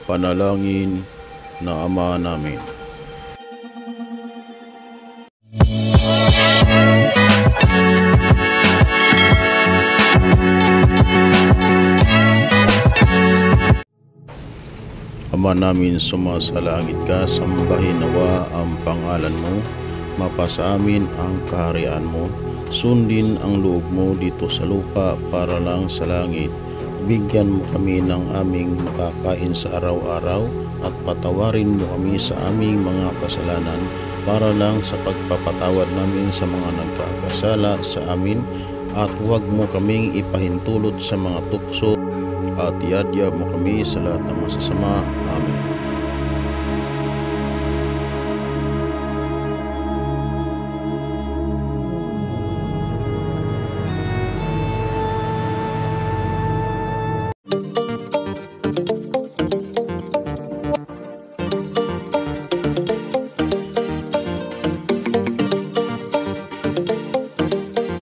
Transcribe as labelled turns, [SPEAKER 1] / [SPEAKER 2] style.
[SPEAKER 1] Panalangin na Ama namin. Ama namin sumasalangit ka, sambahin nawa ang pangalan mo, mapasa amin ang kaharian mo, sundin ang loob mo dito sa lupa para lang sa langit. Bigyan mo kami ng aming makakain sa araw-araw at patawarin mo kami sa aming mga kasalanan para lang sa pagpapatawad namin sa mga nagkakasala sa amin, at huwag mo kaming ipahintulot sa mga tukso at iadya mo kami sa lahat ng masasama. Amen.